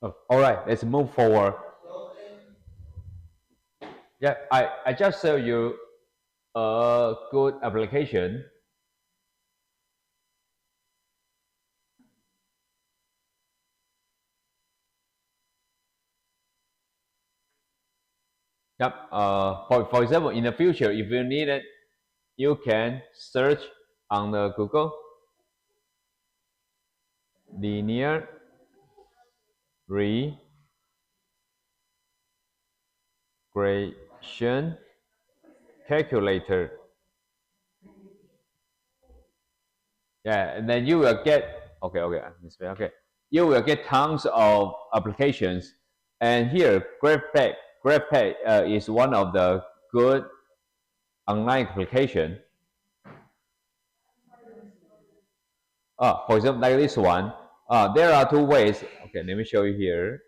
Oh, all right, let's move forward. Yeah, I just show you a good application. Yep. For example, in the future, if you need it, you can search on the Google linear regression calculator. Yeah, and then you will get okay. You will get tons of applications, and here GraphPad is one of the good online application. For example, like this one. There are two ways. Okay, let me show you here.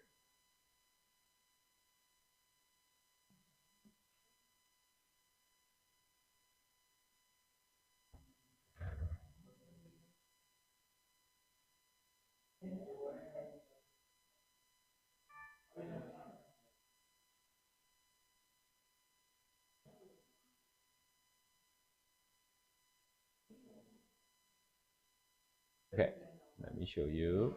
Okay, let me show you.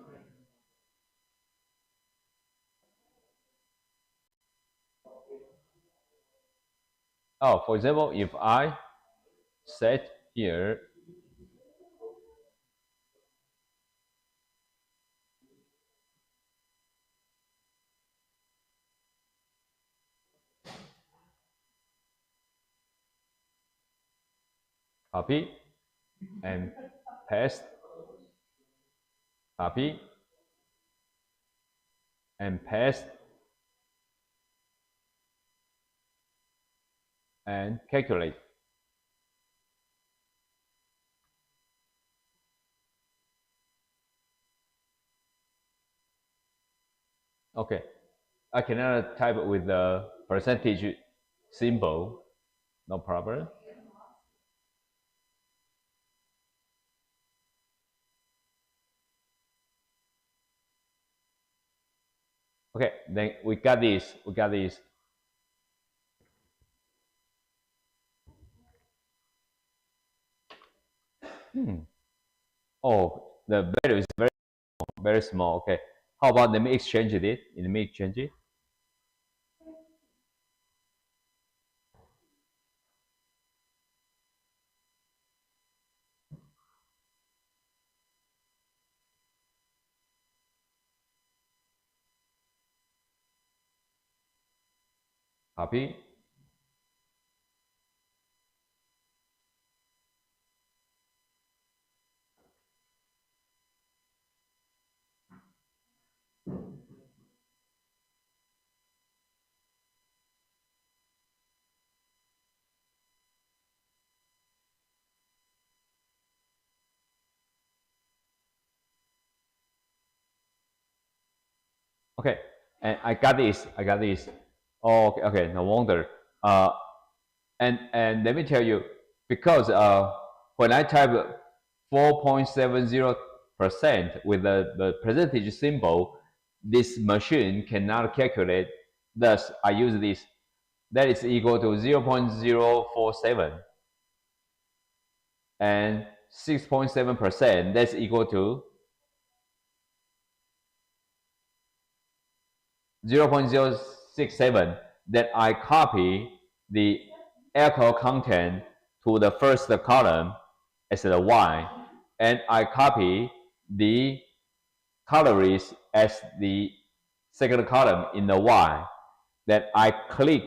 For example, if I set here copy and paste, copy and paste and calculate. Okay, I cannot type with the percentage symbol, no problem. Okay, then we got this. Oh, the value is very small. Okay, how about let me exchange it? Let me exchange it. Copy. Okay, and I got this. Oh, okay. No wonder. And let me tell you, because when I type 4.70% with the percentage symbol, this machine cannot calculate. Thus, I use this. That is equal to 0.047, and 6.7%. That's equal to 0.067. Then I copy the alcohol content to the first column as the Y, and I copy the calories as the second column in the Y. Then I click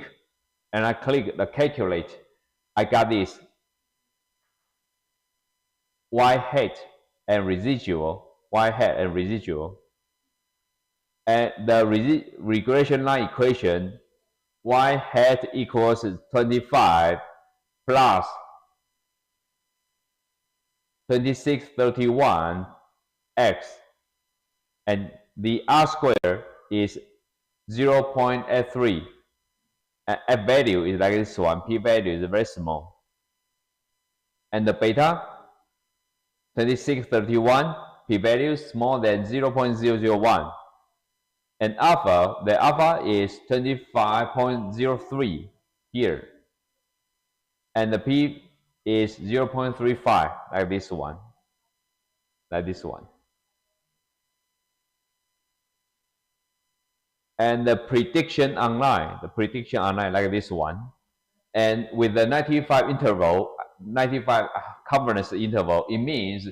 the calculate. I got this Y hat and residual, and the regression line equation, Y hat equals 25 plus 2631 x, and the R square is 0.83. F value is like this one. P value is very small, and the beta 2631, p value smaller than 0.001. And alpha, the alpha is 25.03 here. And the P is 0.35, like this one. Like this one. And the prediction online like this one. And with the 95 interval, 95 confidence interval, it means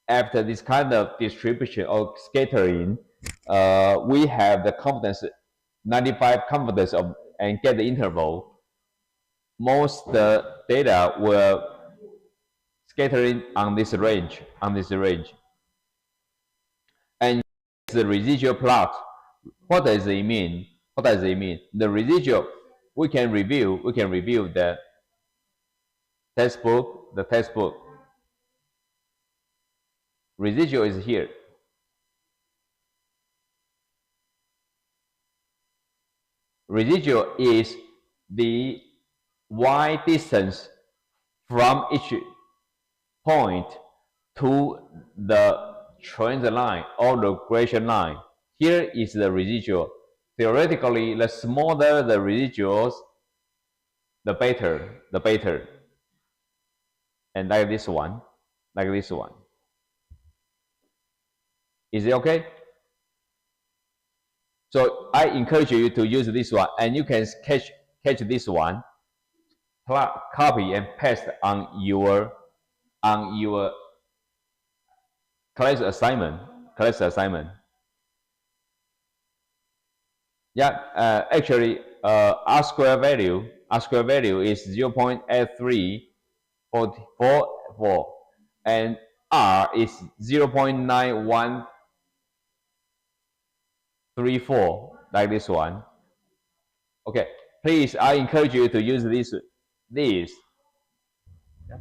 after this kind of distribution or scattering, we have the confidence, 95 confidence of, and get the interval. Most the data will scattering on this range, And the residual plot, what does it mean? The residual, we can review the textbook, Residual is here. Residual is the y distance from each point to the trend line or the regression line. Here is the residual. Theoretically, the smaller the residuals, the better. And like this one. Is it okay? So I encourage you to use this one, and you can catch this one, copy and paste on your class assignment. Yeah, actually, R square value is 0.8344, and R is 0.9134, like this one. Okay, please, I encourage you to use this. Yeah.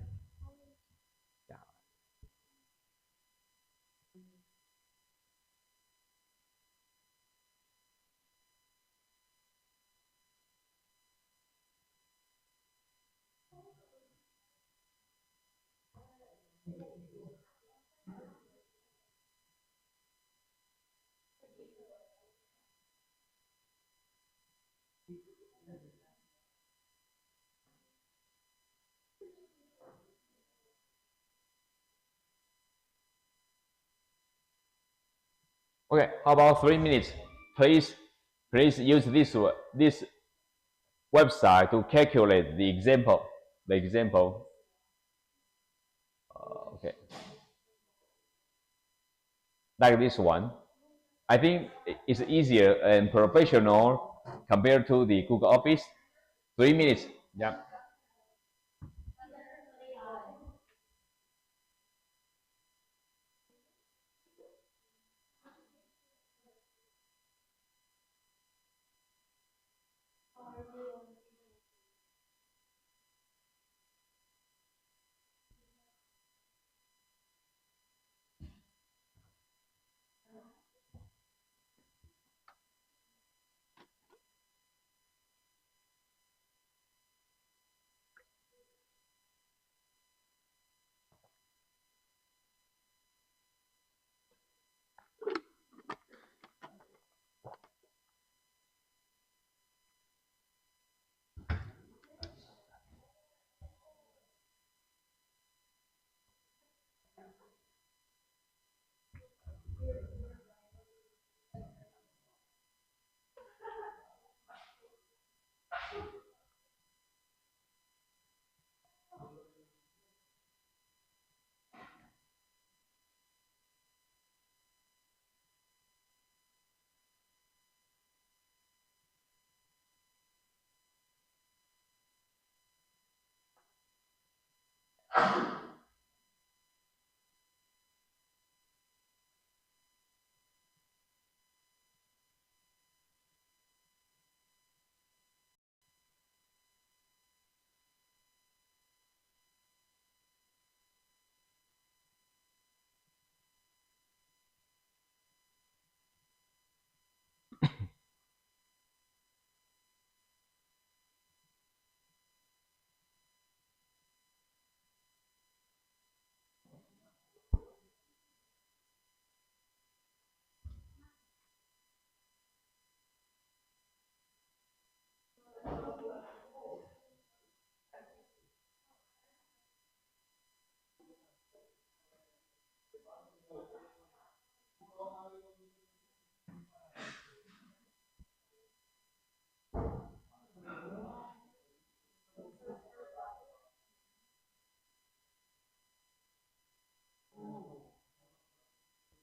Okay, how about 3 minutes? Please use this website to calculate the example. Okay, like this one. I think it's easier and professional compared to the Google Office. 3 minutes. Yeah.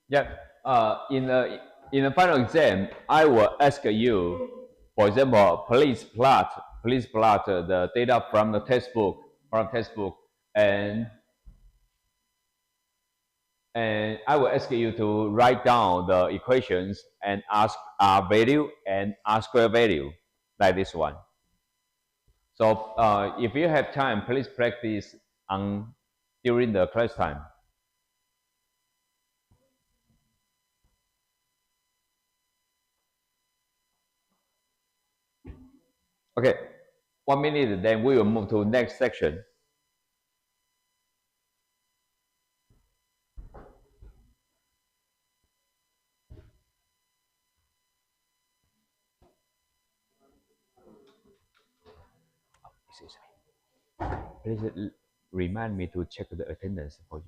Yeah. In the final exam, I will ask you, for example, please plot the data from the textbook, and I will ask you to write down the equations and ask R value and R square value, like this one. So if you have time, please practice during the class time. Okay, 1 minute, then we will move to next section. Please remind me to check the attendance for you.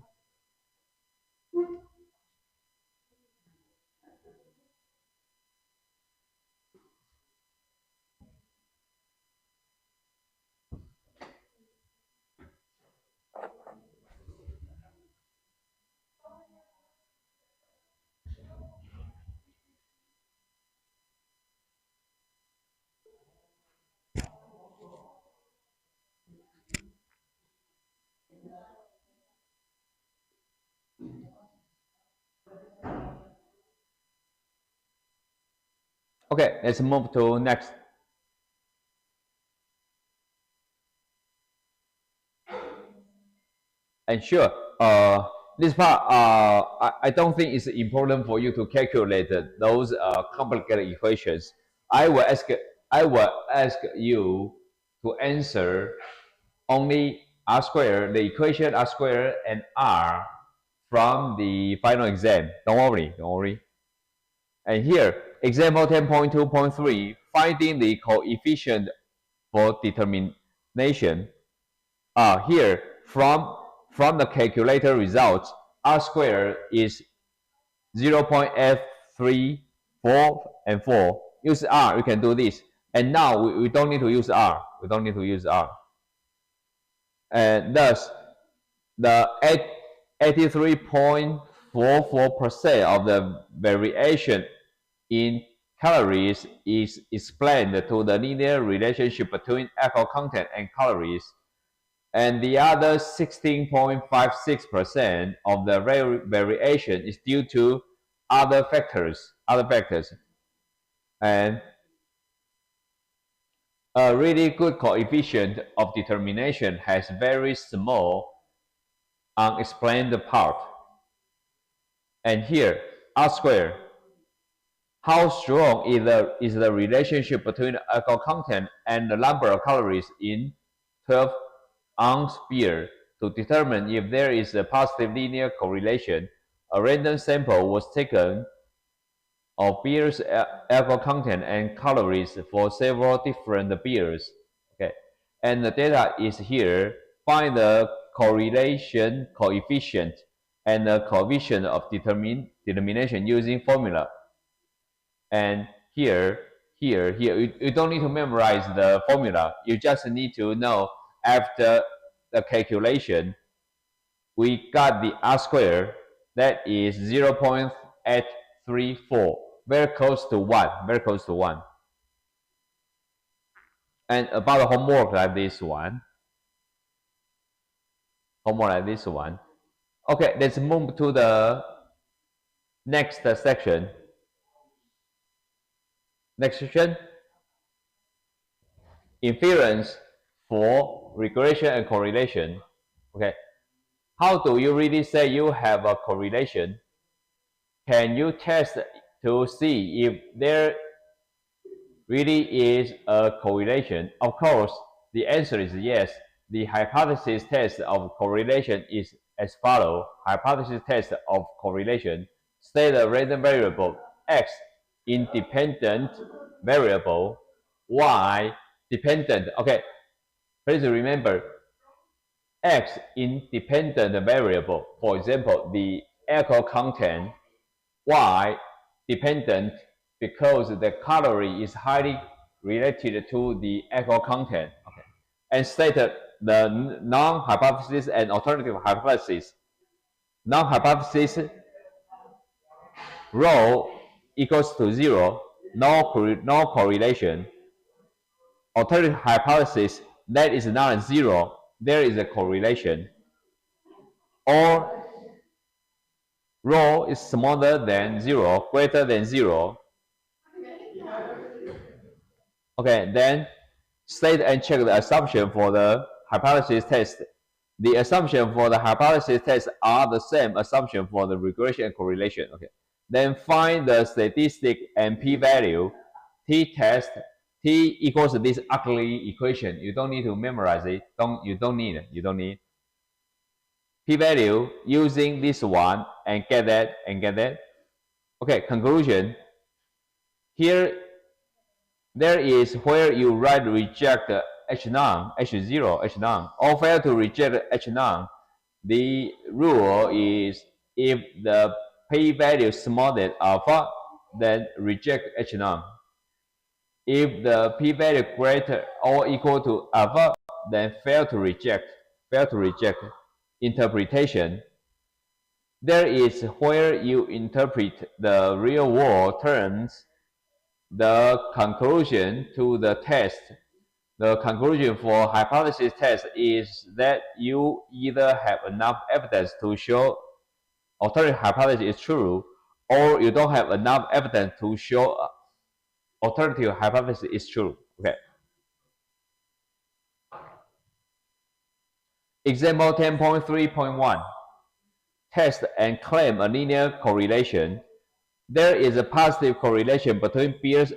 Okay, let's move to next. And sure, this part, I don't think it's important for you to calculate those complicated equations. I will ask you to answer only R squared, the equation R squared and R from the final exam. Don't worry. And here, example 10.2.3, finding the coefficient for determination. Here, from the calculator results, R squared is 0.834 and 4. Use R, you can do this. And now we don't need to use R. And thus, the 83.44% of the variation in calories is explained to the linear relationship between alcohol content and calories. And the other 16.56% of the variation is due to other factors. And a really good coefficient of determination has very small unexplained part. And here, R squared. How strong is the relationship between alcohol content and the number of calories in 12-ounce beer? To determine if there is a positive linear correlation, a random sample was taken of beer's alcohol content and calories for several different beers. Okay, and the data is here. Find the correlation coefficient and the coefficient of determination using formula. And here, you don't need to memorize the formula. You just need to know after the calculation, we got the R squared, that is 0.834, very close to 1. And about the homework like this one. Okay, let's move to the next section. Inference for regression and correlation. Okay, how do you really say you have a correlation? Can you test to see if there really is a correlation? Of course, the answer is yes. The hypothesis test of correlation is as follows. Hypothesis test of correlation: state a random variable x independent variable, y dependent. Okay, please remember x independent variable. For example, the alcohol content. Why? Dependent, because the calorie is highly related to the alcohol content. Okay. And stated the non-hypothesis and alternative hypothesis. Non-hypothesis rho equals to 0, no correlation. Alternative hypothesis, that is not 0, there is a correlation. Or rho is smaller than 0, greater than 0. Okay, then state and check the assumption for the hypothesis test. The assumption for the hypothesis test are the same assumption for the regression and correlation. Okay, then find the statistic and p-value. T-test, T equals this ugly equation. You don't need to memorize it. You don't need. P-value using this one and get that. Okay, conclusion. Here, there is where you write reject H0, H0, or fail to reject H0. The rule is if the p-value is smaller than alpha, then reject H0. If the p-value greater or equal to alpha, then fail to reject. Interpretation. There is where you interpret the real world terms. The conclusion to the test. The conclusion for hypothesis test is that you either have enough evidence to show alternative hypothesis is true, or you don't have enough evidence to show alternative hypothesis is true. Okay. Example 10.3.1. Test and claim a linear correlation. There is a positive correlation between beer's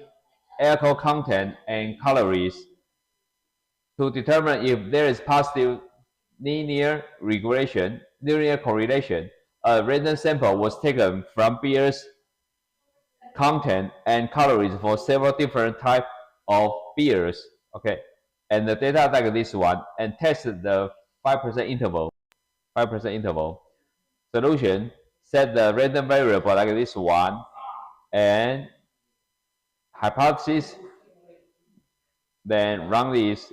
alcohol content and calories. To determine if there is positive linear correlation, a random sample was taken from beer's content and calories for several different types of beers. Okay, and the data like this one, and tested the 5% interval. Solution: set the random variable like this one, and hypothesis. Then run this.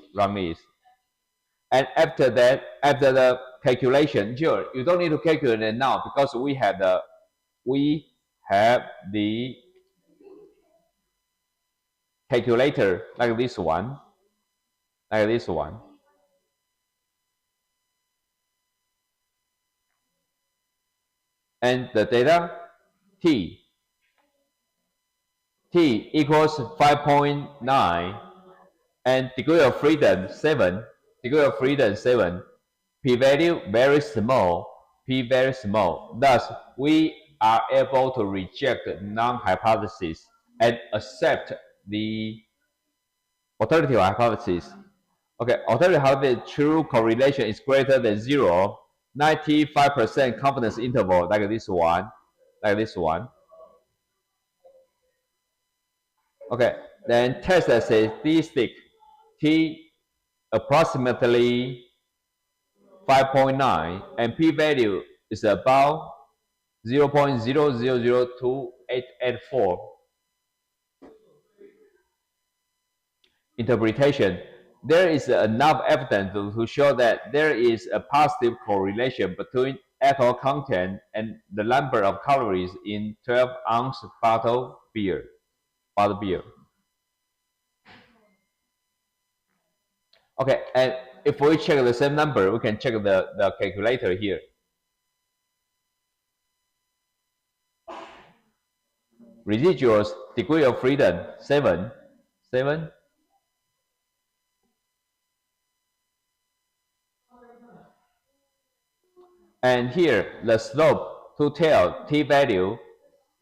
And after that, after the calculation, sure, you don't need to calculate it now because we have the calculator like this one. And the data T equals 5.9 and degree of freedom 7. P-value very small. Thus, we are able to reject non-hypothesis and accept the alternative hypothesis. Okay, alternative hypothesis true correlation is greater than 0. 95% confidence interval like this one. Okay, then test the statistic T approximately 5.9 and p-value is about 0.00028884. Interpretation. There is enough evidence to show that there is a positive correlation between alcohol content and the number of calories in 12-ounce bottled beer. Okay, and if we check the same number, we can check the calculator here. Residuals, degree of freedom, 7. And here, the slope to tell t-value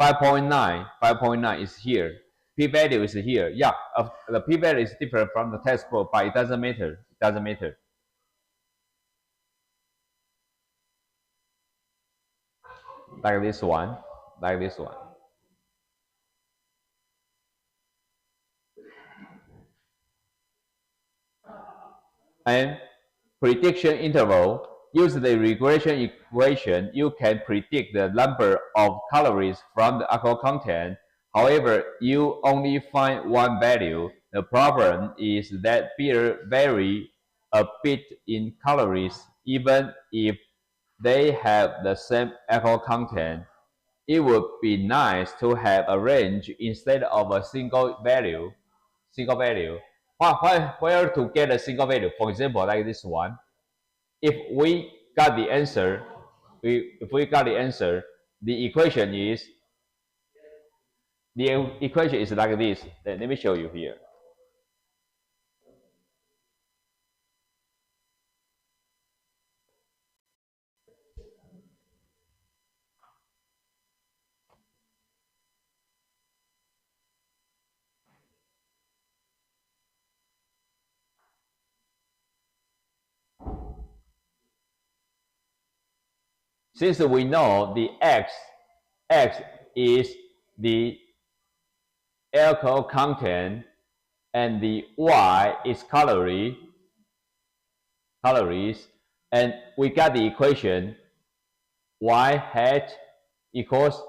5.9. 5.9 is here. P-value is here. Yeah, the p-value is different from the textbook, but it doesn't matter. Like this one. And prediction interval use the regression equation, you can predict the number of calories from the alcohol content. However, you only find one value. The problem is that beer vary a bit in calories even if they have the same alcohol content. It would be nice to have a range instead of a single value. Where to get a single value? For example, like this one. If we got the answer, the equation is like this. Let me show you here. Since we know the x is the alcohol content and the y is calories, and we got the equation y hat equals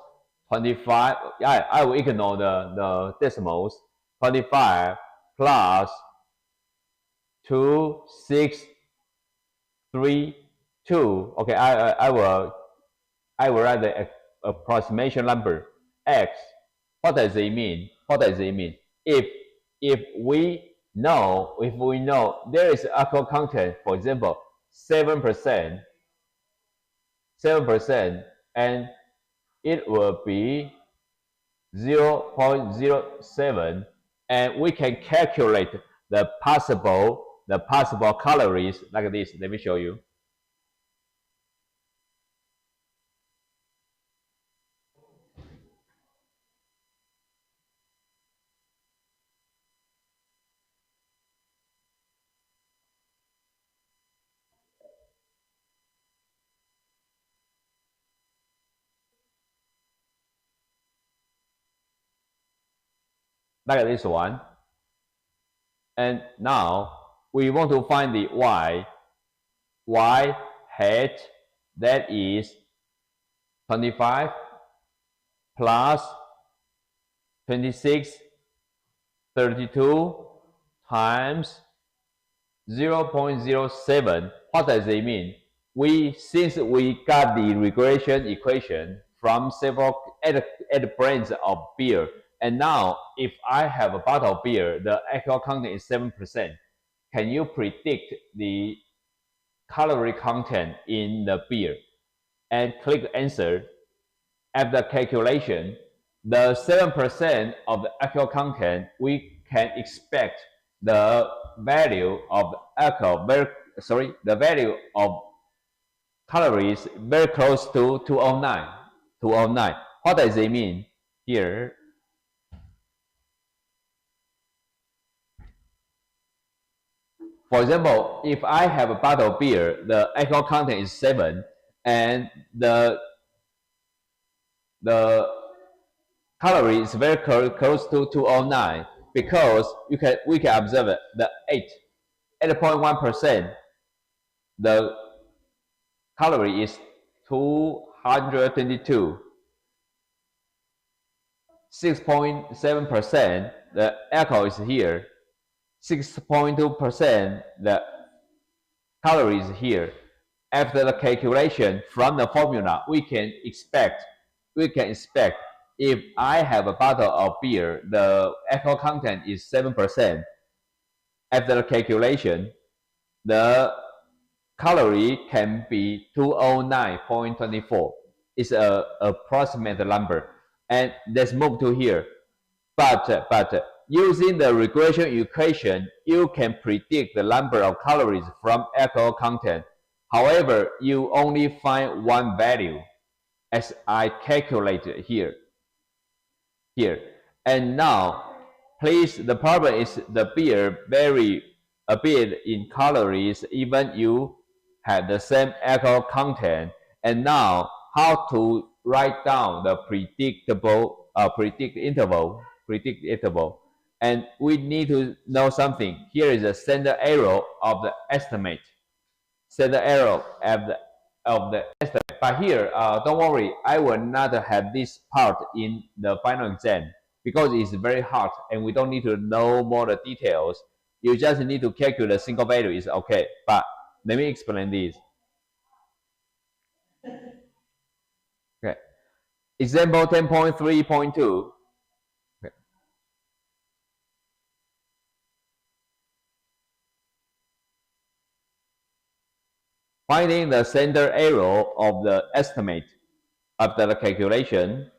25. I will ignore the decimals. 25 plus 2, 6, 3, 2. Okay, I will write the approximation number x. What does it mean? If we know there is alcohol content, for example, 7%, and it will be 0.07, and we can calculate the possible calories like this. Let me show you. Like this one. And now we want to find the y hat, that is 25 plus 26, 32 times 0.07. What does it mean? Since we got the regression equation from several at the brands of beer, and now if I have a bottle of beer, the alcohol content is 7%. Can you predict the calorie content in the beer? And click answer. After calculation, the 7% of the alcohol content, we can expect the value of alcohol the value of calories very close to 209. What does it mean here? For example, if I have a bottle of beer, the alcohol content is 7, and the calorie is very close to 209, because we can observe it, the 8.1%, the calorie is 222. 6.7%, the alcohol is here. 6.2%, the calories here. After the calculation from the formula, we can expect if I have a bottle of beer, the alcohol content is 7%. After the calculation, the calorie can be 209.24. It's a approximate number. And let's move to here. But using the regression equation, you can predict the number of calories from alcohol content. However, you only find one value, as I calculated here. And now, please, the problem is the beer vary a bit in calories even you have the same alcohol content. And now, how to write down the predict interval? And we need to know something. Here is the standard error of the estimate. standard error of the estimate. But here, don't worry, I will not have this part in the final exam because it's very hard and we don't need to know more the details. You just need to calculate a single value is okay. But let me explain this. Okay. Example 10.3.2. Okay. Finding the standard error of the estimate after the calculation,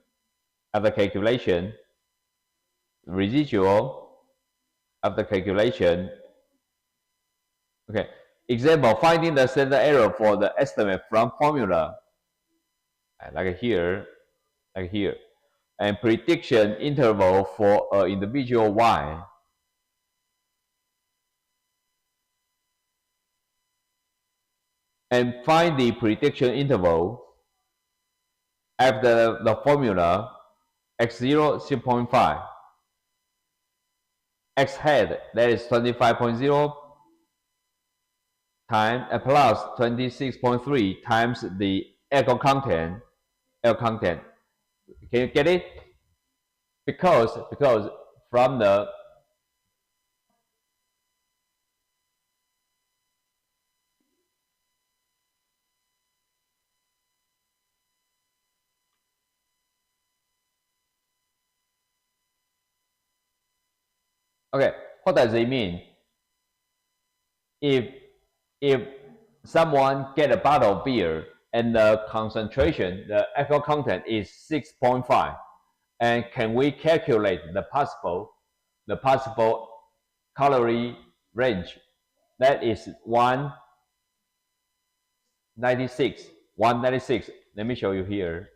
residual of the calculation. Okay. Example, finding the standard error for the estimate from formula, like here, and prediction interval for an individual y. And find the prediction interval after the formula x0 0.5, x hat that is 25.0 times plus 26.3 times the alcohol content. Can you get it? Because from the okay, what does it mean? If someone get a bottle of beer and the concentration, the alcohol content is 6.5, and can we calculate the possible calorie range? That is 196. Let me show you here,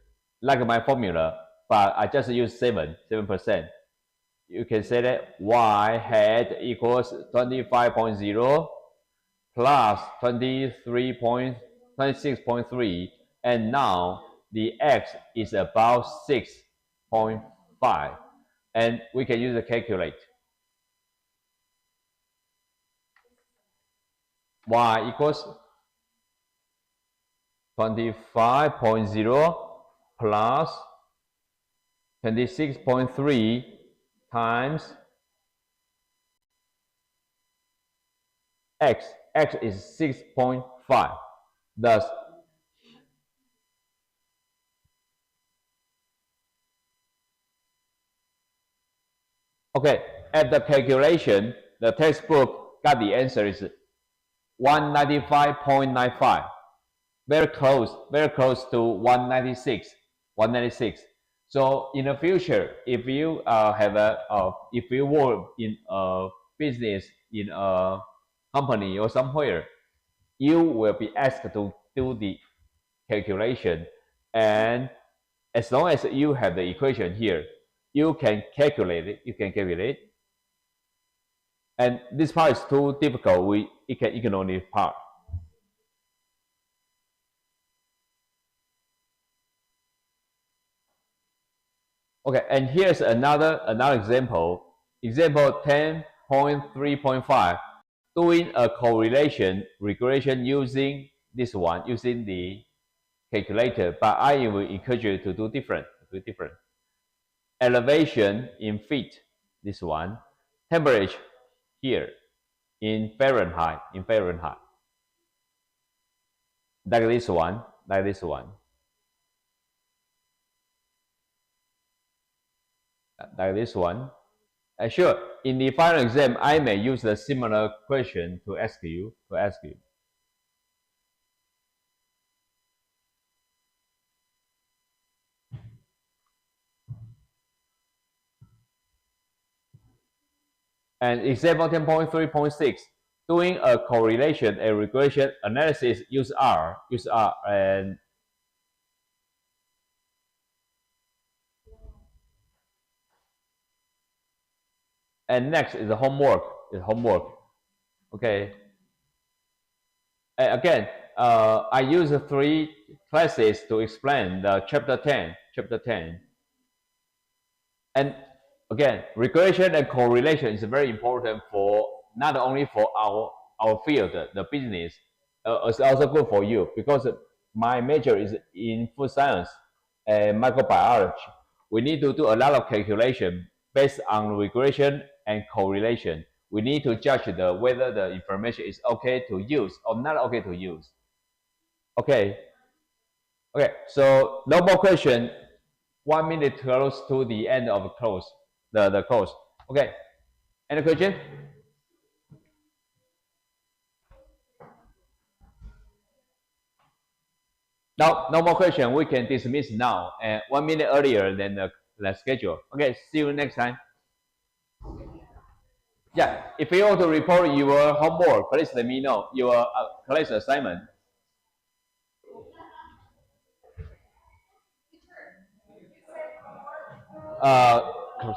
like my formula, but I just use 7%. You can say that y hat equals 25.0 plus 26.3, and now the x is about 6.5, and we can use the calculate. Y equals 25.0 plus 26.3 times x. X is 6.5. Thus, okay, at the calculation, the textbook got the answer is 195.95. Very close to 196. So in the future, if you if you work in a business, in a company or somewhere, you will be asked to do the calculation, and as long as you have the equation here, you can calculate it. And this part is too difficult. You can ignore this part. Okay, and here's another example. Example 10.3.5. Doing a correlation regression using this one, using the calculator, but I will encourage you to do different. Elevation in feet, this one. Temperature here in Fahrenheit. Like this one. Like this one. Sure, in the final exam, I may use a similar question to ask you. And example 10.3.6, doing a correlation and regression analysis, use R, and next is the homework. Okay. And again, I use 3 classes to explain the chapter 10. And again, regression and correlation is very important for not only for our field, the business, it's also good for you because my major is in food science and microbiology. We need to do a lot of calculation based on regression and correlation. We need to judge whether the information is okay to use or not okay to use. Okay. Okay, so no more question. 1 minute close to the end of the course. Okay. Any question? No more question. We can dismiss now and 1 minute earlier than the schedule. Okay, see you next time. Yeah, if you want to report your homework, please let me know your class assignment.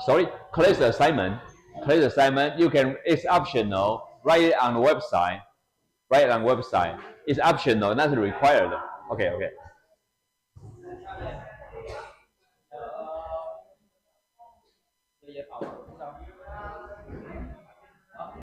Sorry, class assignment. Class assignment. You can. It's optional. Write it on the website. Write it on website. It's optional, not required. Okay, okay.